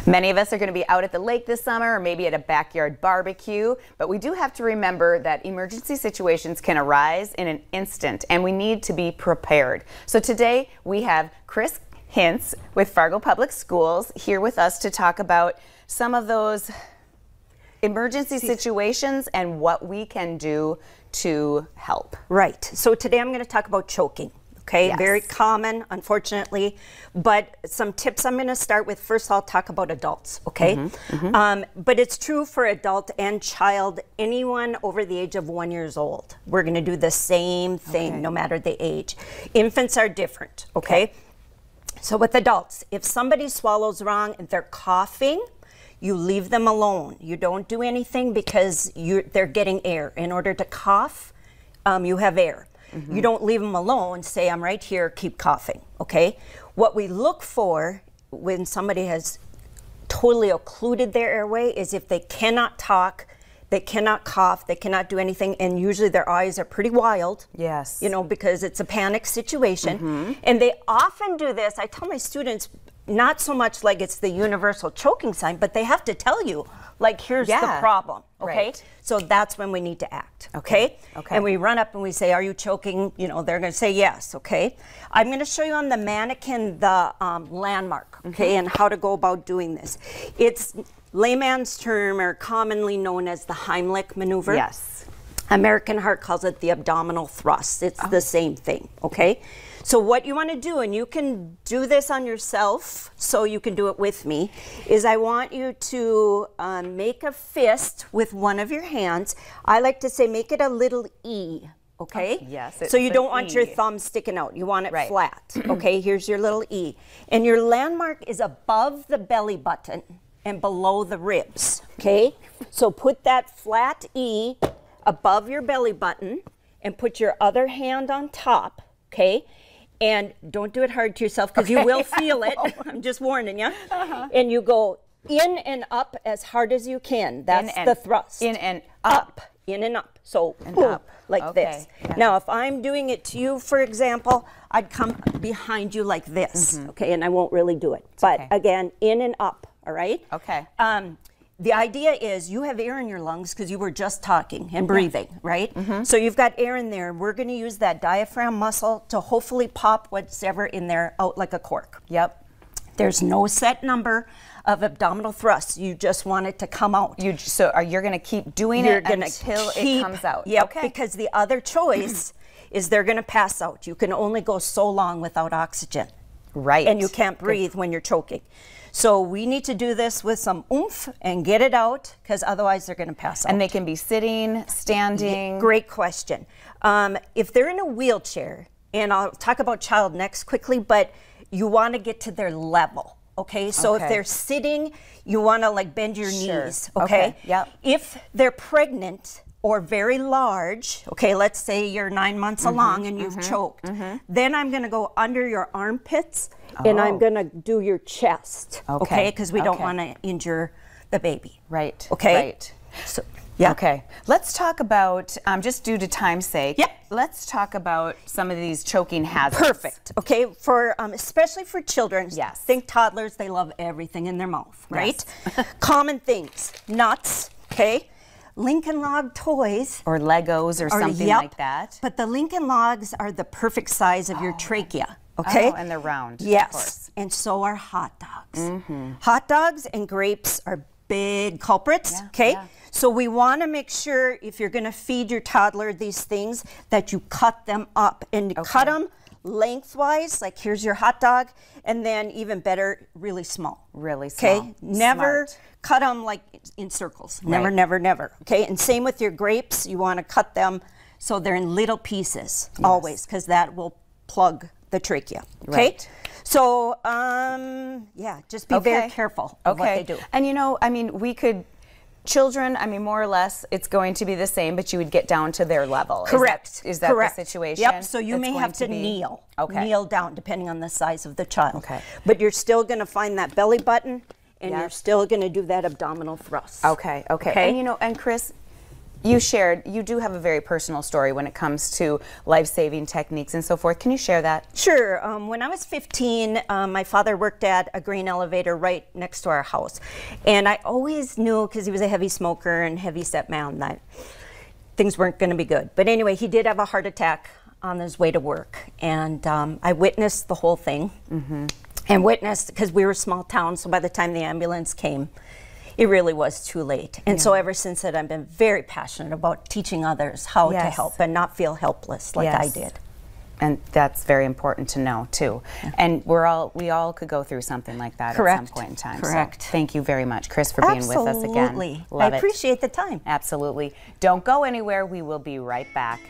Many of us are going to be out at the lake this summer or maybe at a backyard barbecue, but we do have to remember that emergency situations can arise in an instant and we need to be prepared. So today we have Chris Hintz with Fargo Public Schools here with us to talk about some of those emergency situations and what we can do to help. Right. So today I'm going to talk about choking. Okay, Yes. Very common, unfortunately, but some tips I'm going to start with. First, I'll talk about adults, okay? But it's true for adult and child, anyone over the age of 1 year old. We're going to do the same thing, no matter the age. Infants are different, okay? So with adults, if somebody swallows wrong and they're coughing, you leave them alone. You don't do anything because they're getting air. In order to cough, you have air. You don't leave them alone, say, I'm right here, keep coughing, okay? What we look for when somebody has totally occluded their airway is if they cannot talk, they cannot cough, they cannot do anything, and usually their eyes are pretty wild. Yes. You know, because it's a panic situation. And they often do this, I tell my students, not so much like it's the universal choking sign, but they have to tell you, like, here's the problem, okay? Right. So that's when we need to act, okay? And we run up and we say, are you choking? You know, they're gonna say yes, okay? I'm gonna show you on the mannequin the landmark, okay, and how to go about doing this. It's layman's term, or commonly known as the Heimlich maneuver. Yes. American Heart calls it the abdominal thrust. It's the same thing, okay? So what you want to do, and you can do this on yourself, so you can do it with me, is I want you to make a fist with one of your hands. I like to say make it a little E, okay? Yes. So you don't want your thumb sticking out. You want it flat, okay? Here's your little E. And your landmark is above the belly button and below the ribs, okay? So put that flat E above your belly button and put your other hand on top, okay? And don't do it hard to yourself because you will feel it. I'm just warning you. And you go in and up as hard as you can. That's the thrust. In and up. In and up. So up. Like this. Yeah. Now, if I'm doing it to you, for example, I'd come behind you like this, okay? And I won't really do it. But again, in and up, all right? Okay. The idea is you have air in your lungs because you were just talking and breathing, right? So you've got air in there. We're going to use that diaphragm muscle to hopefully pop whatever in there out like a cork. Yep. There's no set number of abdominal thrusts. You just want it to come out. You're going to keep doing it until it comes out. Yep, because the other choice is they're going to pass out. You can only go so long without oxygen. Right. And you can't breathe when you're choking. So we need to do this with some oomph and get it out, because otherwise they're going to pass out. And they can be sitting, standing. Great question. If they're in a wheelchair, and I'll talk about child next quickly, but you want to get to their level, okay? So if they're sitting, you want to like bend your knees, okay? Yep. If they're pregnant or very large, okay, let's say you're 9 months along and you've choked, then I'm going to go under your armpits and I'm going to do your chest, okay? Because we don't want to injure the baby. Right. Okay. Right. So, Okay. Let's talk about, just due to time's sake, let's talk about some of these choking hazards. Perfect. Okay. For especially for children. Yes. Think toddlers, they love everything in their mouth, right? Common things. Nuts, okay? Lincoln Log toys. Or Legos or something like that. But the Lincoln Logs are the perfect size of your trachea, okay? Oh, and they're round. Yes. Of course. And so are hot dogs. Hot dogs and grapes are big culprits, okay? So we want to make sure if you're going to feed your toddler these things that you cut them up and cut them lengthwise, like here's your hot dog, and then even better, really small. Really small. Okay? Never cut them like in circles. Never, never, never. Okay? And same with your grapes. You want to cut them so they're in little pieces always, because that will plug the trachea. Okay? Right. So, yeah, just be very careful of what they do. And you know, I mean, children, I mean, more or less, it's going to be the same, but you would get down to their level. Correct. Is that the situation? Yep. So you may have to kneel. Kneel down, depending on the size of the child. Okay. But you're still going to find that belly button, and you're still going to do that abdominal thrust. Okay. And you know, and Chris, You do have a very personal story when it comes to life-saving techniques and so forth. Can you share that? Sure. When I was 15, my father worked at a grain elevator right next to our house. And I always knew, because he was a heavy smoker and heavy-set man, that things weren't going to be good. But anyway, he did have a heart attack on his way to work. And I witnessed the whole thing. And witnessed, because we were a small town, so by the time the ambulance came, it really was too late. And so ever since then, I've been very passionate about teaching others how to help and not feel helpless like I did. And that's very important to know too. And we all could go through something like that at some point in time. Correct. So thank you very much, Chris, for being with us again. Absolutely. I appreciate the time. Absolutely. Don't go anywhere. We will be right back.